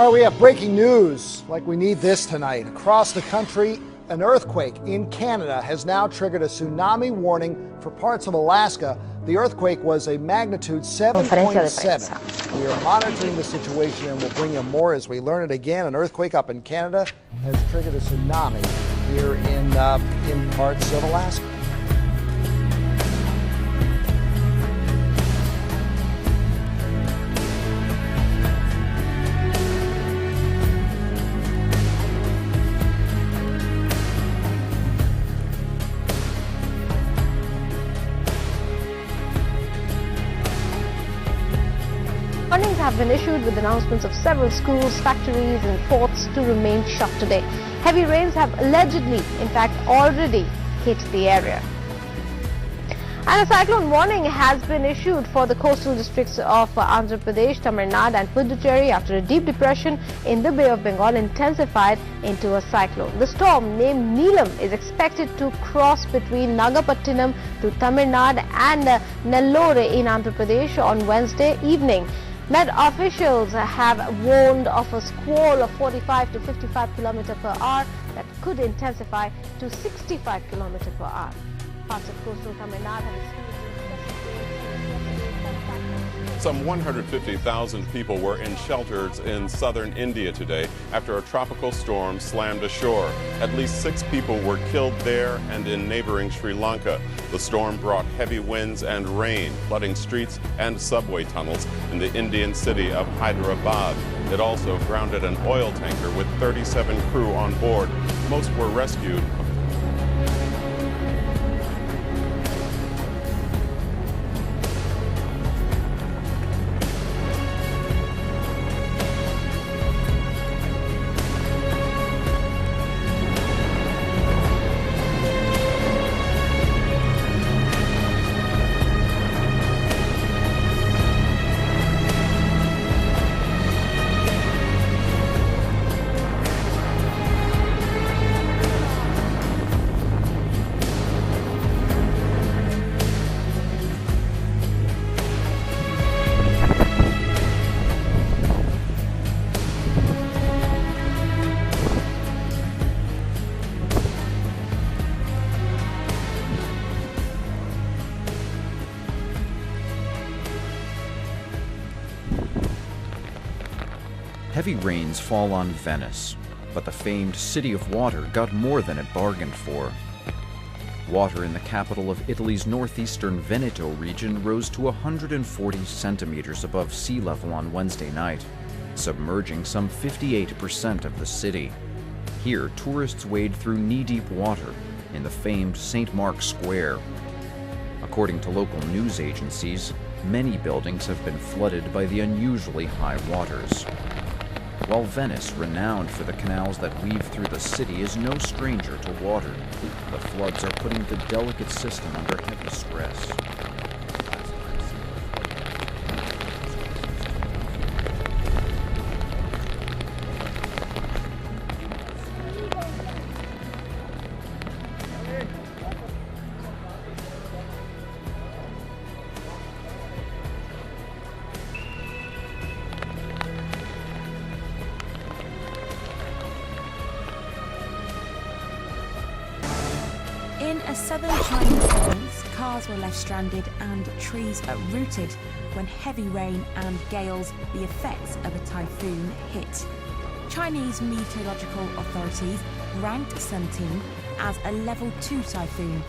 All right, we have breaking news like we need this tonight. Across the country, an earthquake in Canada has now triggered a tsunami warning for parts of Alaska. The earthquake was a magnitude 7.7. We are monitoring the situation and we'll bring you more as we learn it again. An earthquake up in Canada has triggered a tsunami here in parts of Alaska. Warnings have been issued with announcements of several schools, factories and ports to remain shut today. Heavy rains have allegedly, in fact, already hit the area. And a cyclone warning has been issued for the coastal districts of Andhra Pradesh, Tamil Nadu and Puducherry after a deep depression in the Bay of Bengal intensified into a cyclone. The storm named Neelam is expected to cross between Nagapattinam to Tamil Nadu and Nellore in Andhra Pradesh on Wednesday evening. Met officials have warned of a squall of 45 to 55 km per hour that could intensify to 65 km per hour. Parts of coastal Tamil Nadu have experienced Some 150,000 people were in shelters in southern India today after a tropical storm slammed ashore. At least 6 people were killed there and in neighboring Sri Lanka. The storm brought heavy winds and rain, flooding streets and subway tunnels in the Indian city of Hyderabad. It also grounded an oil tanker with 37 crew on board. Most were rescued. Heavy rains fall on Venice, but the famed City of Water got more than it bargained for. Water in the capital of Italy's northeastern Veneto region rose to 140 centimeters above sea level on Wednesday night, submerging some 58% of the city. Here, tourists wade through knee-deep water in the famed St. Mark's Square. According to local news agencies, many buildings have been flooded by the unusually high waters. While Venice, renowned for the canals that weave through the city, is no stranger to water, the floods are putting the delicate system under heavy stress. In a southern Chinese province, cars were left stranded and trees uprooted when heavy rain and gales, the effects of a typhoon, hit. Chinese meteorological authorities ranked 17 as a level 2 typhoon.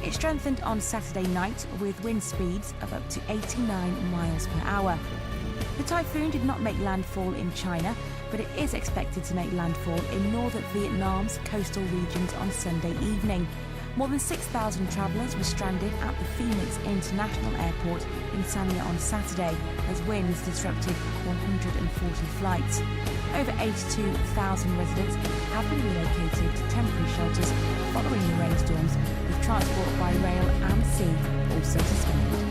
It strengthened on Saturday night with wind speeds of up to 89 miles per hour. The typhoon did not make landfall in China, but it is expected to make landfall in northern Vietnam's coastal regions on Sunday evening. More than 6,000 travellers were stranded at the Phoenix International Airport in Sanya on Saturday as winds disrupted 140 flights. Over 82,000 residents have been relocated to temporary shelters following the rainstorms, with transport by rail and sea also suspended.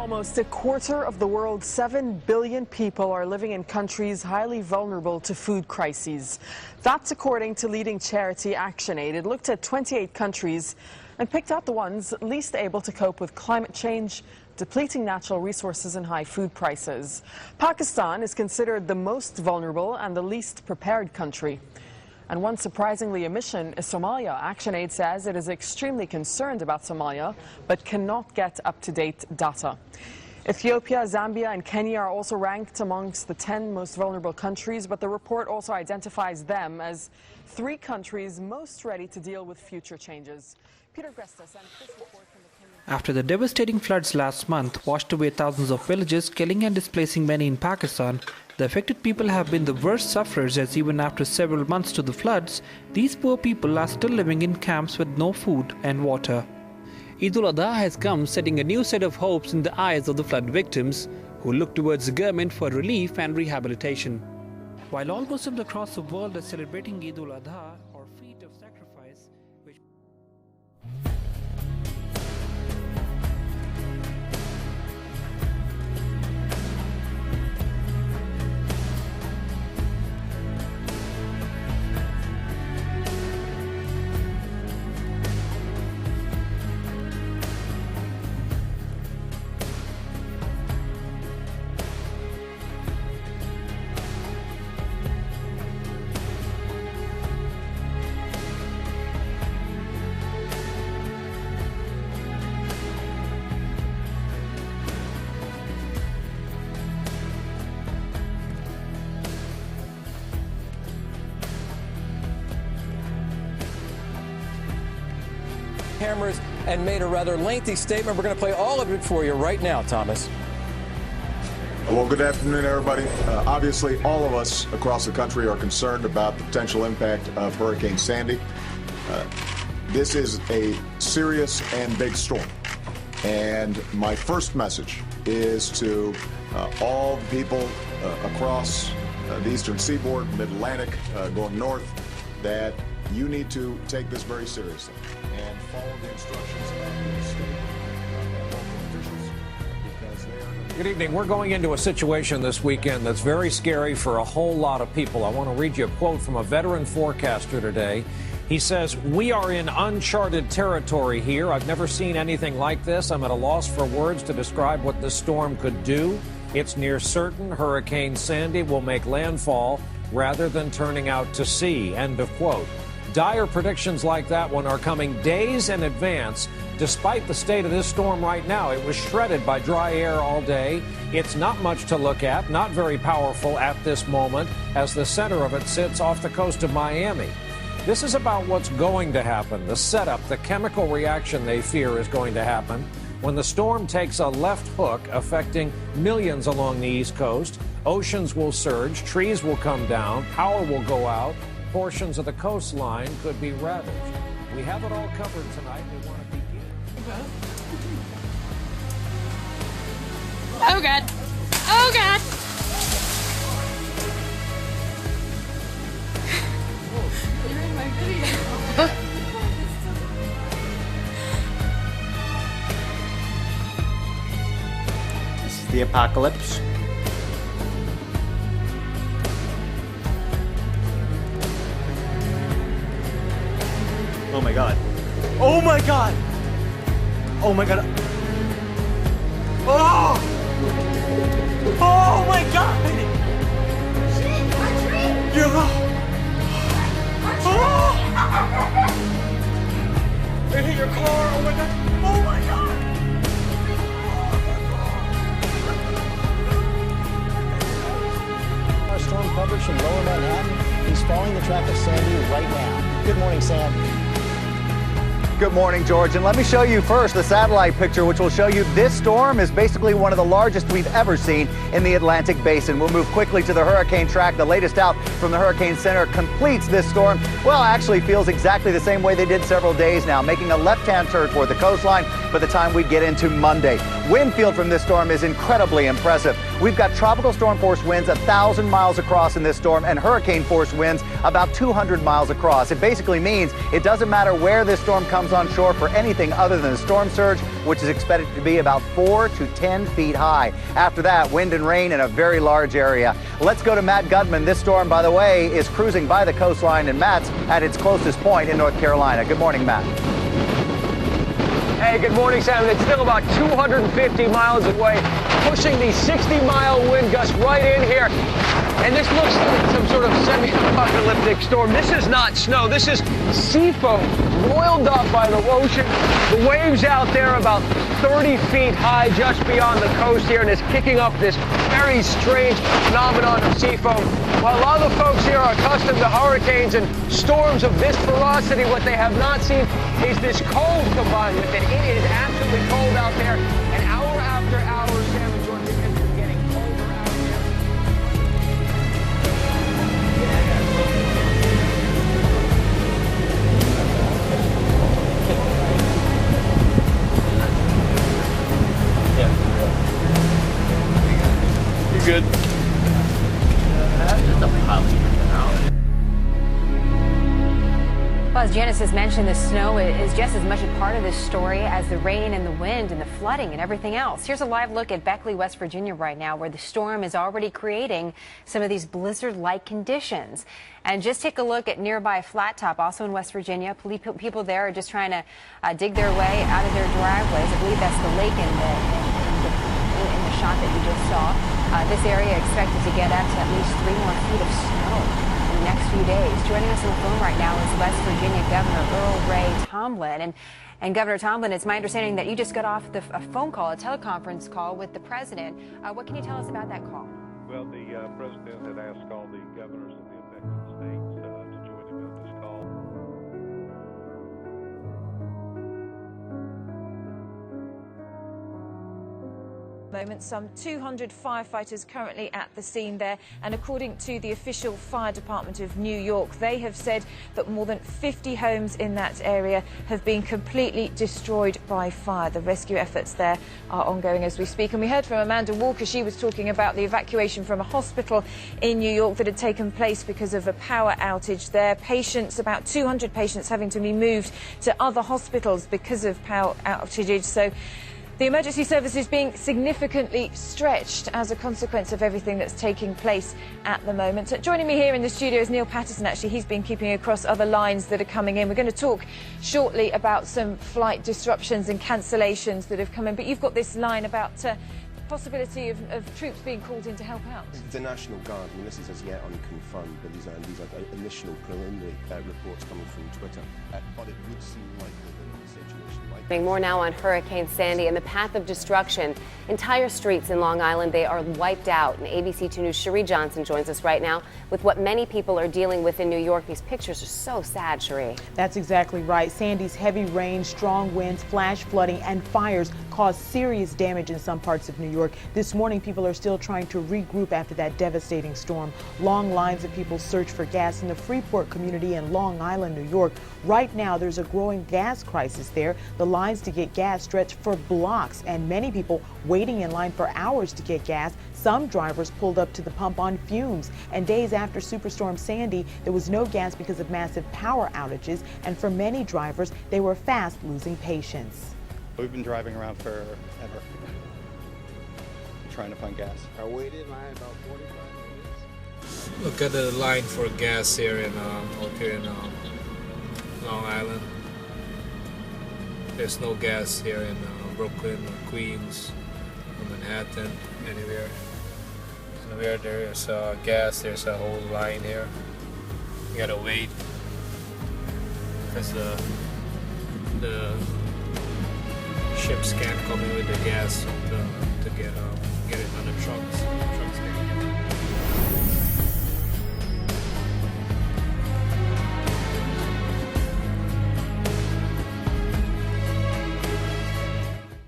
Almost a quarter of the world's 7 billion people are living in countries highly vulnerable to food crises. That's according to leading charity ActionAid. It looked at 28 countries and picked out the ones least able to cope with climate change, depleting natural resources and high food prices. Pakistan is considered the most vulnerable and the least prepared country. And one surprisingly omission is Somalia. ActionAid says it is extremely concerned about Somalia, but cannot get up-to-date data. Ethiopia, Zambia and Kenya are also ranked amongst the 10 most vulnerable countries, but the report also identifies them as 3 countries most ready to deal with future changes. Peter Grestas and this report from the Kenyan... After the devastating floods last month washed away thousands of villages, killing and displacing many in Pakistan, the affected people have been the worst sufferers, as even after several months to the floods, these poor people are still living in camps with no food and water. Eid al-Adha has come, setting a new set of hopes in the eyes of the flood victims, who look towards the government for relief and rehabilitation. While all Muslims across the world are celebrating Eid al-Adha, or feat of sacrifice, which... cameras and made a rather lengthy statement. We're going to play all of it for you right now, Thomas. Well, good afternoon, everybody. Obviously, all of us across the country are concerned about the potential impact of Hurricane Sandy. This is a serious and big storm. And my first message is to all the people across the eastern seaboard, mid-Atlantic, going north, that you need to take this very seriously and follow the instructions of the state and local officials, because they are... Good evening. We're going into a situation this weekend that's very scary for a whole lot of people. I want to read you a quote from a veteran forecaster today. He says, "We are in uncharted territory here. I've never seen anything like this. I'm at a loss for words to describe what this storm could do. It's near certain Hurricane Sandy will make landfall rather than turning out to sea." End of quote. Dire predictions like that one are coming days in advance. Despite the state of this storm right now, it was shredded by dry air all day. It's not much to look at, not very powerful at this moment, as the center of it sits off the coast of Miami. This is about what's going to happen, the setup, the chemical reaction they fear is going to happen when the storm takes a left hook, affecting millions along the East Coast. Oceans will surge, trees will come down, power will go out, portions of the coastline could be ravaged. We have it all covered tonight. We want to begin. Oh, God. Oh, God. You're in my video. This is the apocalypse. Oh my God. Oh my God. Oh my God. Oh! Oh my God! Shit, our tree! You're the... Oh! It hit your car. Oh my God. Oh my God. Our storm coverage from lower Manhattan. He's following the track of Sandy right now. Good morning, Sam. Good morning, George. And let me show you first the satellite picture, which will show you this storm is basically one of the largest we've ever seen in the Atlantic Basin. We'll move quickly to the hurricane track. The latest out from the Hurricane Center completes this storm. Well, actually feels exactly the same way they did several days now, making a left-hand turn toward the coastline, by the time we get into Monday. Wind field from this storm is incredibly impressive. We've got tropical storm force winds 1,000 miles across in this storm and hurricane force winds about 200 miles across. It basically means it doesn't matter where this storm comes on shore for anything other than a storm surge, which is expected to be about 4 to 10 feet high. After that, wind and rain in a very large area. Let's go to Matt Gutman. This storm, by the way, is cruising by the coastline, and Matt's at its closest point in North Carolina. Good morning, Matt. Hey, good morning, Sam. It's still about 250 miles away, pushing the 60-mile wind gust right in here. And this looks like some sort of semi-apocalyptic storm. This is not snow. This is sea foam roiled up by the ocean. The waves out there about 30 feet high just beyond the coast here, and it's kicking up this very strange phenomenon of sea foam. While a lot of the folks here are accustomed to hurricanes and storms of this ferocity, what they have not seen is this cold combined with it. It is absolutely cold out there, and hour after hour, Sam and Jordan, because it's getting colder out here. You're good. Well, as Janice has mentioned, the snow is just as much a part of this story as the rain and the wind and the flooding and everything else. Here's a live look at Beckley, West Virginia right now, where the storm is already creating some of these blizzard-like conditions. And just take a look at nearby Flat Top, also in West Virginia. People there are just trying to dig their way out of their driveways. I believe that's the lake in the shot that you just saw. This area expected to get up to at least 3 more feet of snow in the next few days. Joining us on the phone right now is West Virginia Governor Earl Ray Tomblin. And Governor Tomblin, it's my understanding that you just got off a phone call, a teleconference call with the president. What can you tell us about that call? Well, the president had asked all the governors of the affected states to join him on this call. Some 200 firefighters currently at the scene there, and according to the official fire department of New York, they have said that more than 50 homes in that area have been completely destroyed by fire. The rescue efforts there are ongoing as we speak, and we heard from Amanda Walker. She was talking about the evacuation from a hospital in New York that had taken place because of a power outage there. Patients, about 200 patients, having to be moved to other hospitals because of power outages. So the emergency service is being significantly stretched as a consequence of everything that's taking place at the moment. Joining me here in the studio is Neil Patterson. Actually, he's been keeping across other lines that are coming in. We're going to talk shortly about some flight disruptions and cancellations that have come in. But you've got this line about possibility of troops being called in to help out. The National Guard, I mean, this is as yet unconfirmed, but these are initial preliminary reports coming from Twitter. But it would seem likely that in a situation like More now on Hurricane Sandy and the path of destruction. Entire streets in Long Island, they are wiped out. And ABC 2 News' Cherie Johnson joins us right now with what many people are dealing with in New York. These pictures are so sad, Cherie. That's exactly right. Sandy's heavy rain, strong winds, flash flooding, and fires caused serious damage in some parts of New York. This morning, people are still trying to regroup after that devastating storm. Long lines of people search for gas in the Freeport community in Long Island, New York. Right now, there's a growing gas crisis there. The lines to get gas stretch for blocks, and many people waiting in line for hours to get gas. Some drivers pulled up to the pump on fumes. And days after Superstorm Sandy, there was no gas because of massive power outages, and for many drivers, they were fast losing patience. We've been driving around forever, trying to find gas. I waited in line about 45 minutes. Look at the line for gas here in Long Island. There's no gas here in Brooklyn or Queens or Manhattan, anywhere. Where there's gas, there's a whole line here. You gotta wait because the ships can't come in with the gas to get it on the trucks.